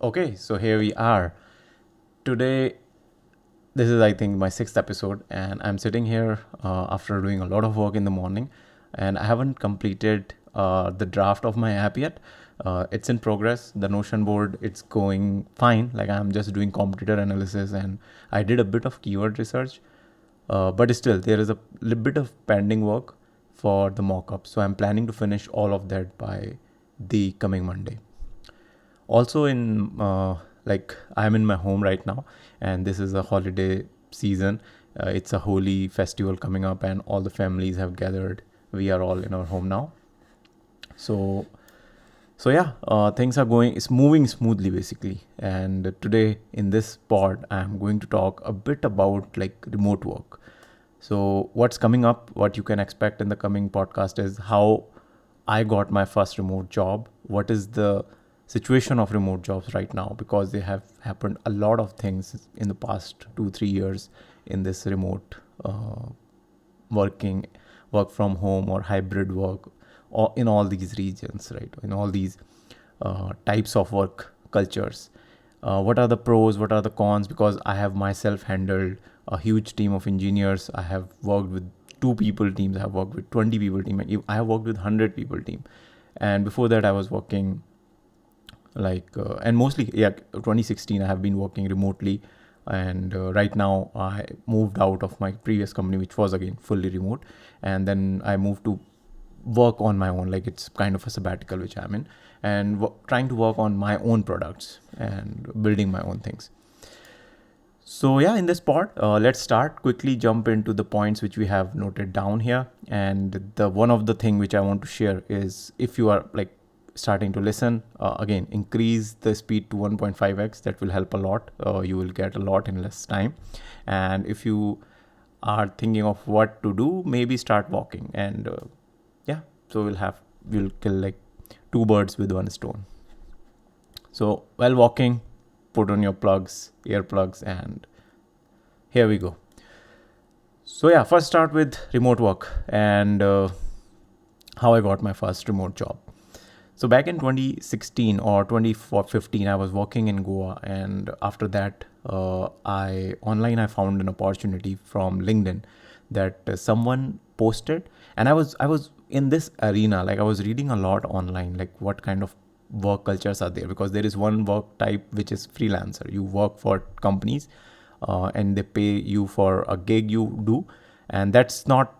Okay, so here we are. Today, this is, I think, my sixth episode, and I'm sitting here after doing a lot of work in the morning, and I haven't completed the draft of my app yet. It's in progress. The Notion board, it's going fine. Like, I'm just doing competitor analysis, and I did a bit of keyword research, but still, there is a little bit of pending work for the mock-up. So I'm planning to finish all of that by the coming Monday. Also in like I'm in my home right now, and this is a holiday season. It's a holy festival coming up, and all the families have gathered. We are all in our home now. So so yeah, things are going, it's moving smoothly basically. And today in this pod I'm going to talk a bit about like remote work. So what's coming up, what you can expect in the coming podcast is how I got my first remote job. What is the situation of remote jobs right now? Because they have happened a lot of things in the past 2-3 years in this remote working, work from home or hybrid work, or in all these regions, right? In all these types of work cultures. What are the pros? What are the cons? Because I have myself handled a huge team of engineers. I have worked with two people teams. I have worked with 20 people team. I have worked with 100 people team. And before that, I was working and mostly, yeah, 2016, I have been working remotely. And right now, I moved out of my previous company, which was again fully remote. And then I moved to work on my own, like it's kind of a sabbatical which I'm in, and trying to work on my own products and building my own things. So yeah, in this part, let's start quickly jump into the points which we have noted down here. And the one of the thing which I want to share is, if you are like starting to listen, again, increase the speed to 1.5x. That will help a lot. You will get a lot in less time. And if you are thinking of what to do, maybe start walking. And yeah, so we'll kill like two birds with one stone. So while walking, put on your earplugs, and here we go. So yeah, first start with remote work and how I got my first remote job. So back in 2016 or 2015, I was working in Goa, and after that, I found an opportunity from LinkedIn that someone posted, and I was in this arena. Like I was reading a lot online, like what kind of work cultures are there, because there is one work type which is freelancer. You work for companies, and they pay you for a gig you do, and that's not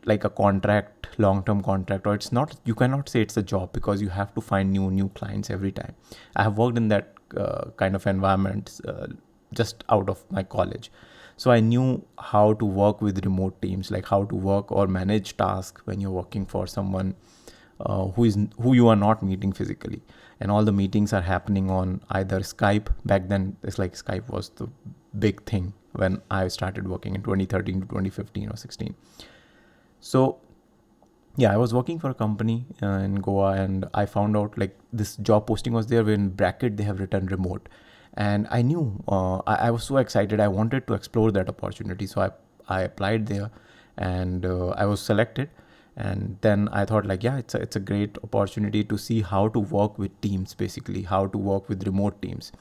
like a contract, long-term contract, or it's not, you cannot say it's a job, because you have to find new clients every time. I have worked in that kind of environment just out of my college. So I knew how to work with remote teams, like how to work or manage tasks when you're working for someone who you are not meeting physically. And all the meetings are happening on either Skype. Back then, it's like Skype was the big thing when I started working in 2013 to 2015 or 16. So yeah, I was working for a company in Goa, and I found out like this job posting was there. In bracket, they have written remote, and I knew I was so excited. I wanted to explore that opportunity, so I applied there, and I was selected. And then I thought like, yeah, it's a great opportunity to see how to work with teams, basically how to work with remote teams.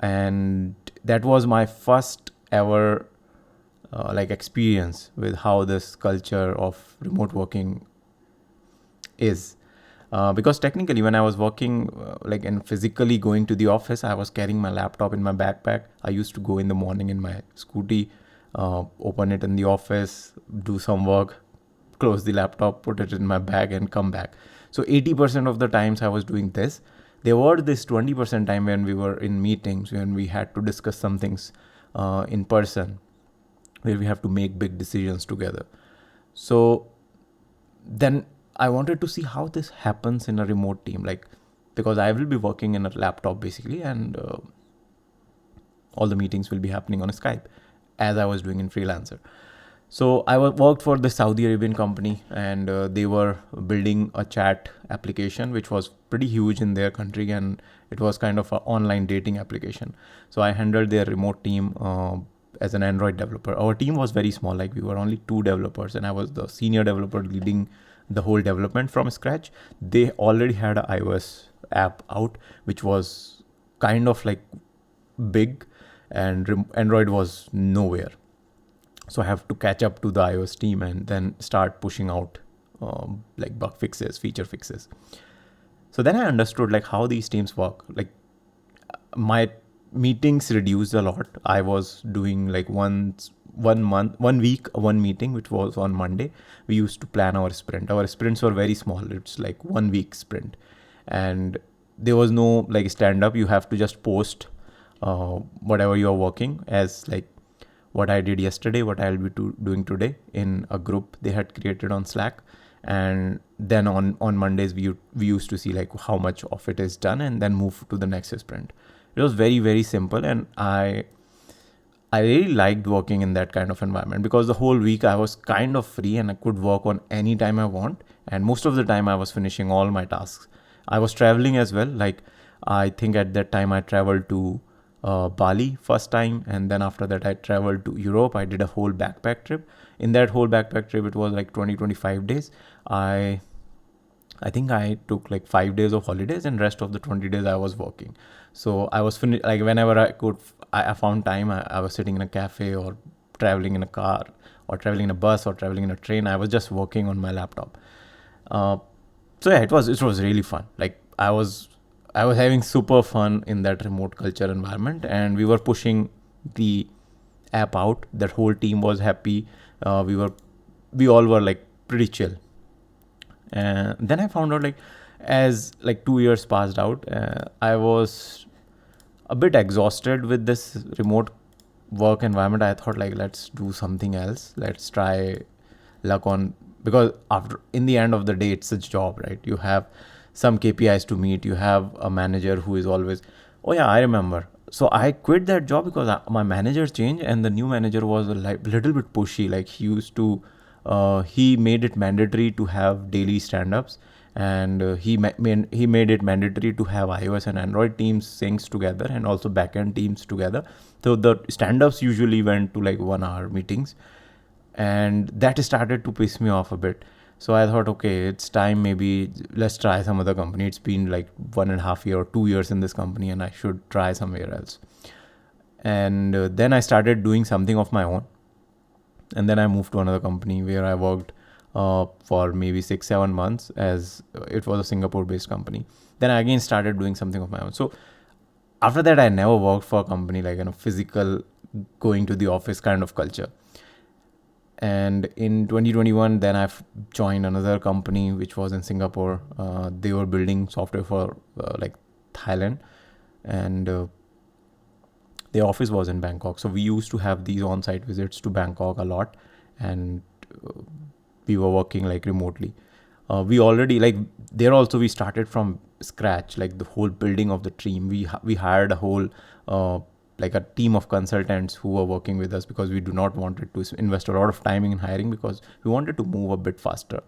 And that was my first ever like experience with how this culture of remote working is. Because technically, when I was working like and physically going to the office, I was carrying my laptop in my backpack. I used to go in the morning in my scooty, open it in the office, do some work, close the laptop, put it in my bag, and come back. So 80% of the times I was doing this. There were this 20% time when we were in meetings, when we had to discuss some things in person, where we have to make big decisions together. So then I wanted to see how this happens in a remote team, like, because I will be working in a laptop basically, and all the meetings will be happening on a Skype, as I was doing in freelancer. So I worked for the Saudi Arabian company, and they were building a chat application which was pretty huge in their country, and it was kind of an online dating application. So I handled their remote team as an Android developer. Our team was very small, like we were only 2 developers, and I was the senior developer leading the whole development from scratch. They already had an iOS app out, which was kind of like big, and Android was nowhere. So I have to catch up to the iOS team and then start pushing out like bug fixes, feature fixes. So then I understood like how these teams work. Like my meetings reduced a lot. I was doing like one week, one meeting, which was on Monday. We used to plan our sprint. Our sprints were very small. It's like 1 week sprint, and there was no like stand up. You have to just post whatever you are working as, like what I did yesterday, what I'll be doing today in a group they had created on Slack. And then on Mondays, we used to see like how much of it is done and then move to the next sprint. It was very, very simple. And I really liked working in that kind of environment because the whole week I was kind of free and I could work on any time I want. And most of the time I was finishing all my tasks. I was traveling as well. Like I think at that time I traveled to Bali first time, and then after that I traveled to Europe. I did a whole backpack trip. In that whole backpack trip, it was like 25 days. I think I took like 5 days of holidays, and rest of the 20 days I was working. So I was like whenever I could, I found time. I was sitting in a cafe or traveling in a car or traveling in a bus or traveling in a train. I was just working on my laptop. So yeah, it was really fun. Like I was having super fun in that remote culture environment, and we were pushing the app out. That whole team was happy. We all were like pretty chill. And then I found out, like, as like 2 years passed out, I was a bit exhausted with this remote work environment. I thought like, let's do something else. Let's try luck on, because in the end of the day, it's a job, right? You have some KPIs to meet. You have a manager who is always, oh yeah, I remember. So I quit that job because my manager changed, and the new manager was a little bit pushy. Like he used to, he made it mandatory to have daily stand-ups, and he made it mandatory to have iOS and Android teams syncs together, and also backend teams together. So the stand-ups usually went to like 1 hour meetings, and that started to piss me off a bit. So I thought, okay, it's time, maybe let's try some other company. It's been like 1.5 years or 2 years in this company, and I should try somewhere else. And then I started doing something of my own. And then I moved to another company where I worked for maybe 6-7 months, as it was a Singapore-based company. Then I again started doing something of my own. So after that, I never worked for a company like physical, going to the office kind of culture. And in 2021, then I've joined another company which was in Singapore. They were building software for like Thailand, and their office was in Bangkok. So we used to have these on-site visits to Bangkok a lot, and we were working like remotely. We already like there also we started from scratch, like the whole building of the team. We hired a whole like a team of consultants who were working with us, because we do not wanted to invest a lot of time in hiring, because we wanted to move a bit faster.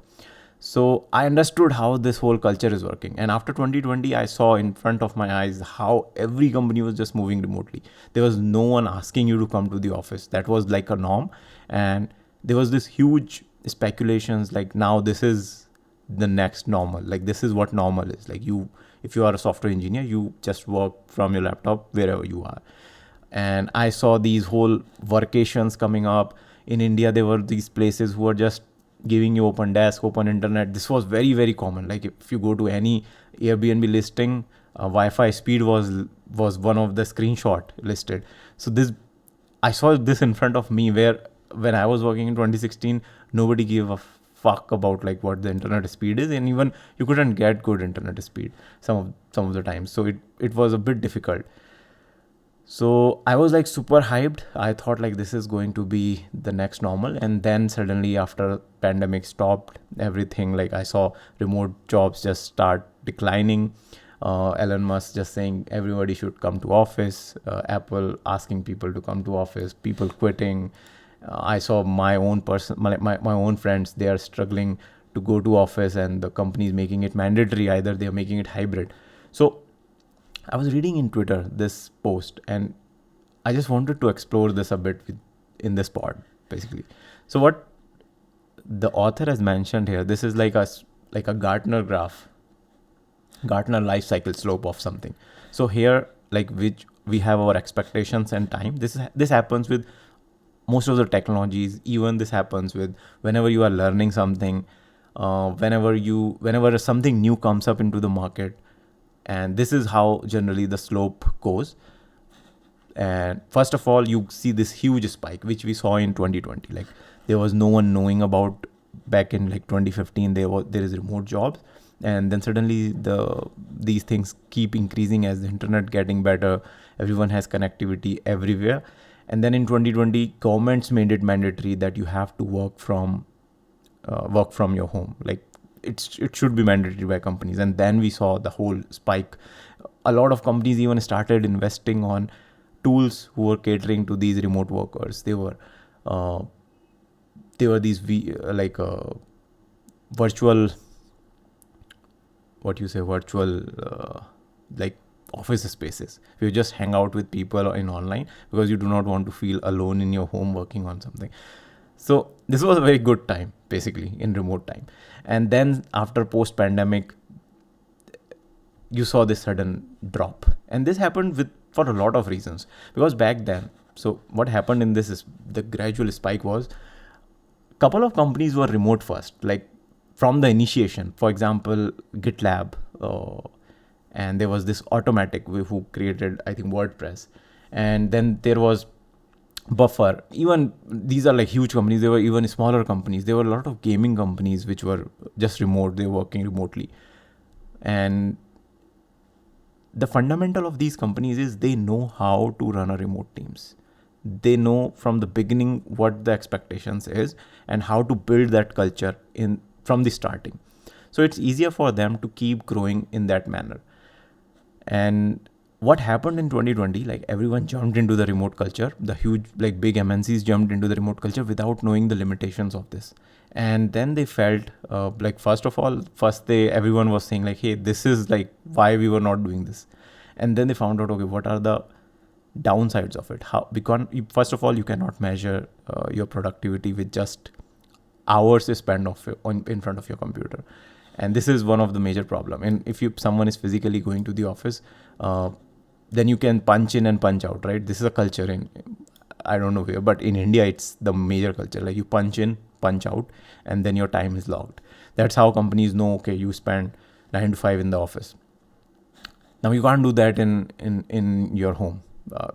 So I understood how this whole culture is working. And after 2020, I saw in front of my eyes how every company was just moving remotely. There was no one asking you to come to the office. That was like a norm. And there was this huge speculations like, now this is the next normal. Like this is what normal is. Like if you are a software engineer, you just work from your laptop wherever you are. And I saw these whole workations coming up. In India, there were these places who were just giving you open desk, open internet. This was very, very common. Like if you go to any Airbnb listing, Wi-Fi speed was one of the screenshot listed. So I saw this in front of me, where when I was working in 2016, nobody gave a fuck about like what the internet speed is, and even you couldn't get good internet speed some of the times. So it was a bit difficult. So I was like super hyped. I thought like this is going to be the next normal. And then suddenly after pandemic stopped everything, like I saw remote jobs just start declining. Elon Musk just saying everybody should come to office. Apple asking people to come to office. People quitting. I saw my own my own friends. They are struggling to go to office, and the company is making it mandatory. Either they are making it hybrid. So I was reading in Twitter this post, and I just wanted to explore this a bit in this pod, basically. So what the author has mentioned here, this is like a Gartner graph, Gartner life cycle slope of something. So here, like which we have our expectations and time. This happens with most of the technologies. Even this happens with whenever you are learning something, whenever something new comes up into the market. And this is how generally the slope goes. And first of all, you see this huge spike which we saw in 2020. Like there was no one knowing about. Back in like 2015 there is remote jobs, and then suddenly these things keep increasing as the internet getting better. Everyone has connectivity everywhere. And then in 2020 governments made it mandatory that you have to work from your home. Like it should be mandatory by companies. And then we saw the whole spike. A lot of companies even started investing on tools who were catering to these remote workers. They were these virtual, like office spaces. You just hang out with people in online because you do not want to feel alone in your home working on something. So this was a very good time, basically, in remote time. And then after post pandemic, you saw this sudden drop. And this happened for a lot of reasons. Because back then, so what happened in this is the gradual spike was a couple of companies were remote first, like from the initiation. For example, GitLab, and there was this Automatic who created, I think, WordPress. And then there was Buffer. Even these are like huge companies. There were even smaller companies. There were a lot of gaming companies which were just remote. They were working remotely. And the fundamental of these companies is they know how to run a remote teams. They know from the beginning what the expectations is and how to build that culture from the starting. So it's easier for them to keep growing in that manner. And what happened in 2020, like everyone jumped into the remote culture. The huge, like big MNCs jumped into the remote culture without knowing the limitations of this. And then they felt everyone was saying like, hey, this is like why we were not doing this. And then they found out, okay, what are the downsides of it? First of all, you cannot measure your productivity with just hours spent in front of your computer. And this is one of the major problem. And if someone is physically going to the office, then you can punch in and punch out, right? This is a culture in, I don't know where, but in India, it's the major culture. Like you punch in, punch out, and then your time is logged. That's how companies know, okay, you spend 9 to 5 in the office. Now you can't do that in your home.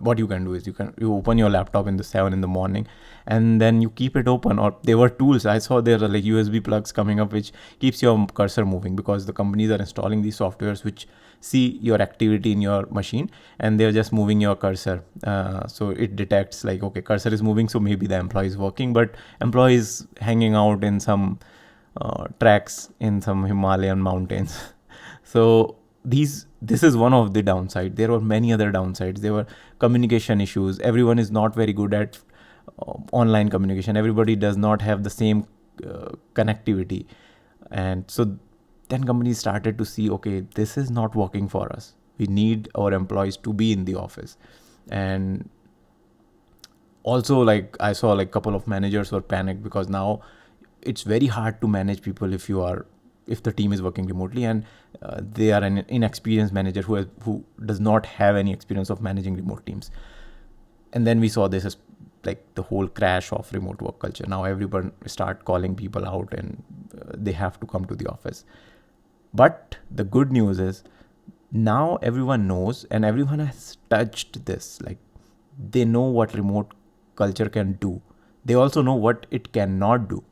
What you can do is you open your laptop in the 7 in the morning, and then you keep it open. Or there were tools I saw, there are like USB plugs coming up which keeps your cursor moving, because the companies are installing these softwares which see your activity in your machine, and they're just moving your cursor. So it detects like, okay, cursor is moving, so maybe the employee is working, but employee is hanging out in some tracks in some Himalayan mountains. So this is one of the downsides. There were many other downsides. There were communication issues. Everyone is not very good at online communication. Everybody does not have the same connectivity. And so then companies started to see, okay, this is not working for us. We need our employees to be in the office. And also, like I saw like a couple of managers were panicked, because now it's very hard to manage people if the team is working remotely, and they are an inexperienced manager who does not have any experience of managing remote teams. And then we saw this as like the whole crash of remote work culture. Now everyone start calling people out, and they have to come to the office. But the good news is now everyone knows, and everyone has touched this. Like they know what remote culture can do. They also know what it cannot do.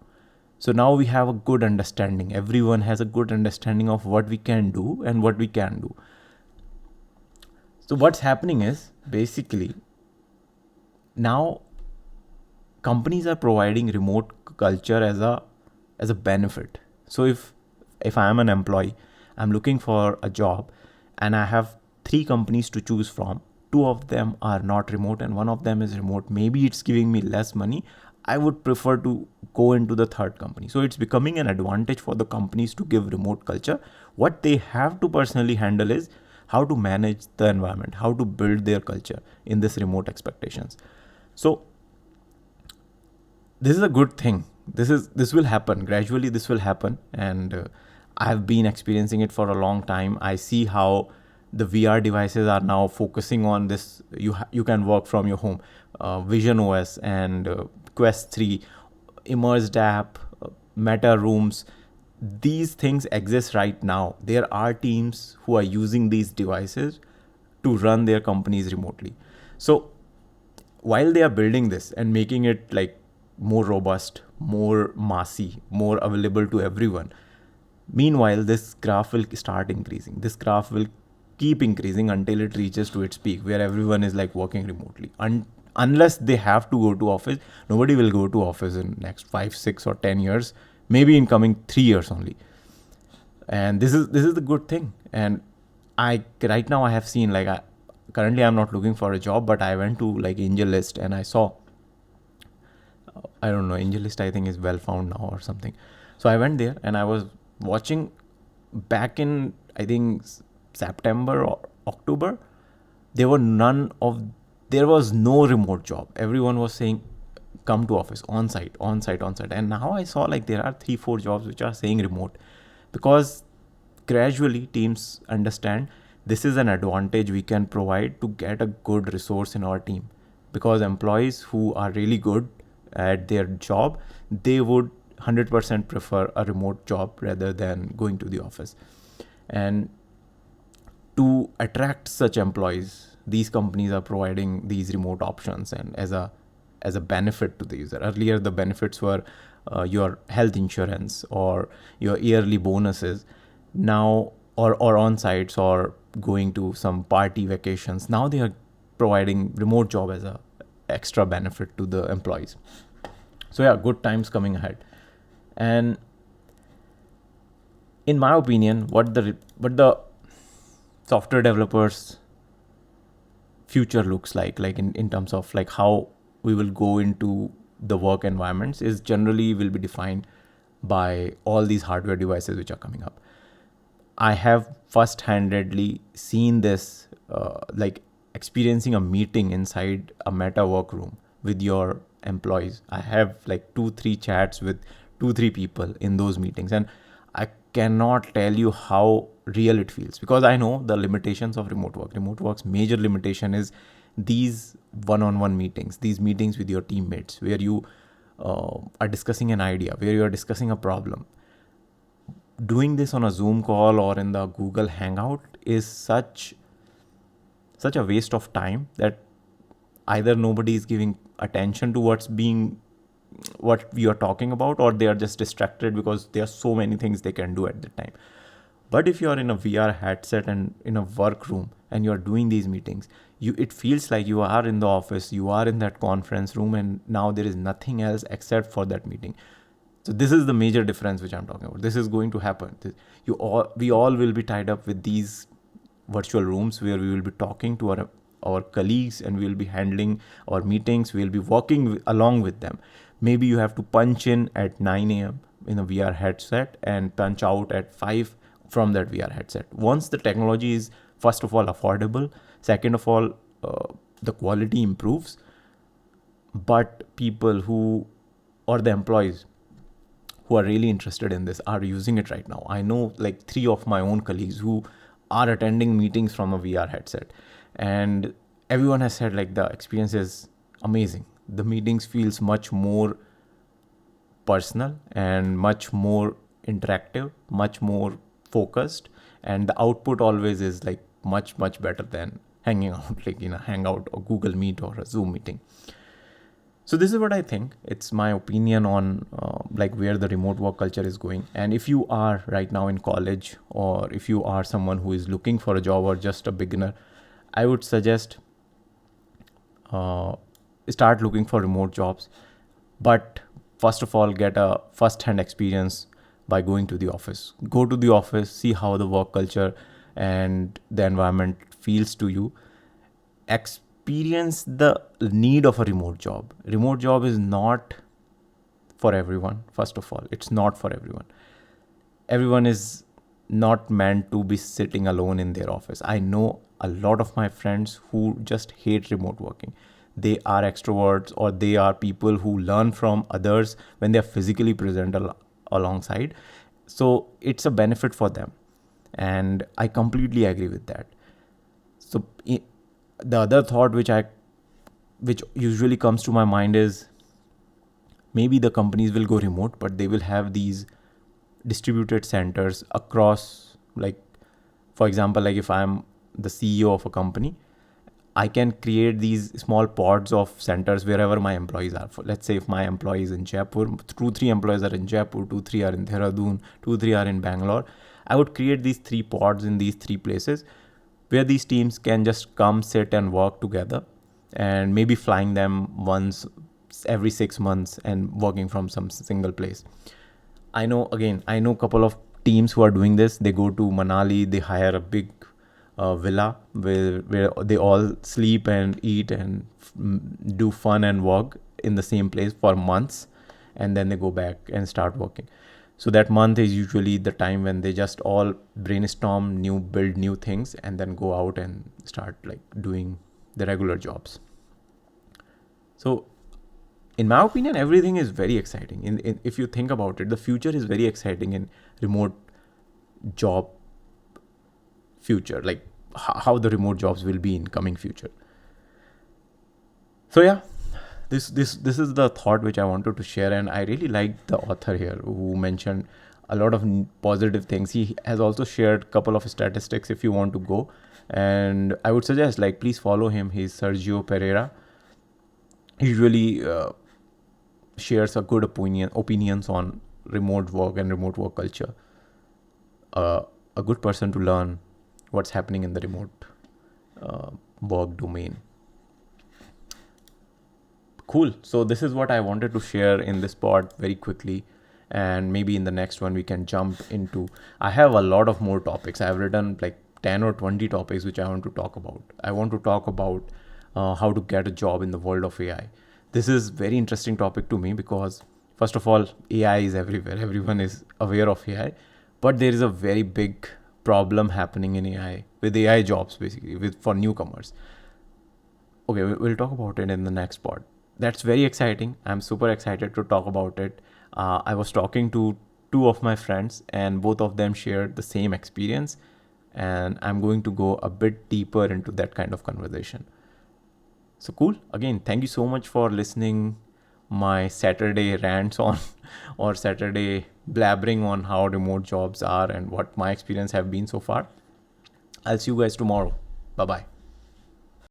So now we have a good understanding. Everyone has a good understanding of what we can do and what we can do. So what's happening is basically now companies are providing remote culture as a benefit. So if I am an employee, I'm looking for a job, and I have 3 companies to choose from. 2 of them are not remote and 1 of them is remote. Maybe it's giving me less money. I would prefer to go into the 3rd company. So it's becoming an advantage for the companies to give remote culture. What they have to personally handle is how to manage the environment, how to build their culture in this remote expectations. So this is a good thing. This will happen gradually. This will happen, and I've been experiencing it for a long time. I see how The VR devices are now focusing on this. You can work from your home. Vision OS and Quest 3, Immersed app, Meta rooms. These things exist right now. There are teams who are using these devices to run their companies remotely. So while they are building this and making it like more robust, more massy, more available to everyone, meanwhile this graph will start increasing. This graph will keep increasing until it reaches to its peak where everyone is like working remotely. Unless they have to go to office, nobody will go to office in next 5, 6 or 10 years, maybe in coming 3 years only. And this is the good thing. And I right now I have seen like currently I'm not looking for a job, but I went to like AngelList and I saw, I don't know, AngelList I think is well found now or something. So I went there and I was watching back in I think September or October, there was no remote job. Everyone was saying come to office, on site. And now I saw like there are 3-4 jobs which are saying remote, because gradually teams understand this is an advantage we can provide to get a good resource in our team. Because employees who are really good at their job, they would 100% prefer a remote job rather than going to the office. And to attract such employees, these companies are providing these remote options and as a benefit to the user. Earlier, the benefits were your health insurance or your yearly bonuses. Now, or on sites or going to some party vacations. Now they are providing remote job as a extra benefit to the employees. So yeah, good times coming ahead. And in my opinion, what the software developers future looks like in terms of like how we will go into the work environments is generally will be defined by all these hardware devices which are coming up. I have first-handedly seen this, like experiencing a meeting inside a Meta workroom with your employees. I have like 2-3 chats with 2-3 people in those meetings, and I cannot tell you how real it feels, because I know the limitations of remote work. Remote work's major limitation is these one-on-one meetings, these meetings with your teammates, where you are discussing an idea, where you are discussing a problem. Doing this on a Zoom call or in the Google Hangout is such a waste of time that either nobody is giving attention to what we are talking about, or they are just distracted because there are so many things they can do at the time. But if you are in a VR headset and in a workroom and you are doing these meetings, it feels like you are in the office, you are in that conference room, and now there is nothing else except for that meeting. So this is the major difference which I'm talking about. This is going to happen. We all will be tied up with these virtual rooms where we will be talking to our colleagues and we will be handling our meetings. We will be working along with them. Maybe you have to punch in at 9 a.m. in a VR headset and punch out at 5 from that VR headset. Once the technology is, first of all, affordable, second of all, the quality improves, but or the employees who are really interested in this are using it right now. I know like 3 of my own colleagues who are attending meetings from a VR headset, and everyone has said like the experience is amazing. The meetings feels much more personal and much more interactive, much more focused, and the output always is like much better than hanging out like in a Hangout or Google Meet or a Zoom meeting. So this is what I think. It's my opinion on like where the remote work culture is going. And if you are right now in college, or if you are someone who is looking for a job or just a beginner, I would suggest start looking for remote jobs. But first of all, get a first-hand experience by going to the office. Go to the office, see how the work culture and the environment feels to you. Experience the need of a remote job. Remote job is not for everyone. First of all, it's not for everyone. Everyone is not meant to be sitting alone in their office. I know a lot of my friends who just hate remote working. They are extroverts, or they are people who learn from others when they are physically present alongside. So it's a benefit for them. And I completely agree with that. So the other thought which usually comes to my mind is, maybe the companies will go remote, but they will have these distributed centers across, like, for example, like if I'm the CEO of a company, I can create these small pods of centers wherever my employees are. For, let's say if my employee is in Jaipur, 2-3 employees are in Jaipur, 2-3 are in Dehradun, 2-3 are in Bangalore. I would create these 3 pods in these 3 places where these teams can just come, sit and work together, and maybe flying them once every 6 months and working from some single place. I know a couple of teams who are doing this. They go to Manali, they hire a big villa where they all sleep and eat and do fun and work in the same place for months, and then they go back and start working. So that month is usually the time when they just all brainstorm build new things, and then go out and start like doing the regular jobs. So in my opinion, everything is very exciting. If you think about it, the future is very exciting in remote job future, like how the remote jobs will be in coming future. So yeah, this is the thought which I wanted to share, and I really like the author here who mentioned a lot of positive things. He has also shared a couple of statistics if you want to go, and I would suggest, like, please follow him. He's Sergio Pereira. He usually shares a good opinions on remote work and remote work culture. A good person to learn what's happening in the remote work domain. Cool. So this is what I wanted to share in this pod very quickly, and maybe in the next one we can jump into, I have a lot of more topics. I've written like 10 or 20 topics which I want to talk about. I want to talk about how to get a job in the world of AI. This is very interesting topic to me because, first of all, AI is everywhere. Everyone is aware of AI, but there is a very big problem happening in AI with AI jobs, basically for newcomers. Okay, we'll talk about it in the next pod. That's very exciting. I'm super excited to talk about it. I was talking to 2 of my friends, and both of them shared the same experience, and I'm going to go a bit deeper into that kind of conversation. So cool. Again, thank you so much for listening my Saturday rants on or Saturday blabbering on how remote jobs are and what my experience have been so far. I'll see you guys tomorrow. Bye-bye.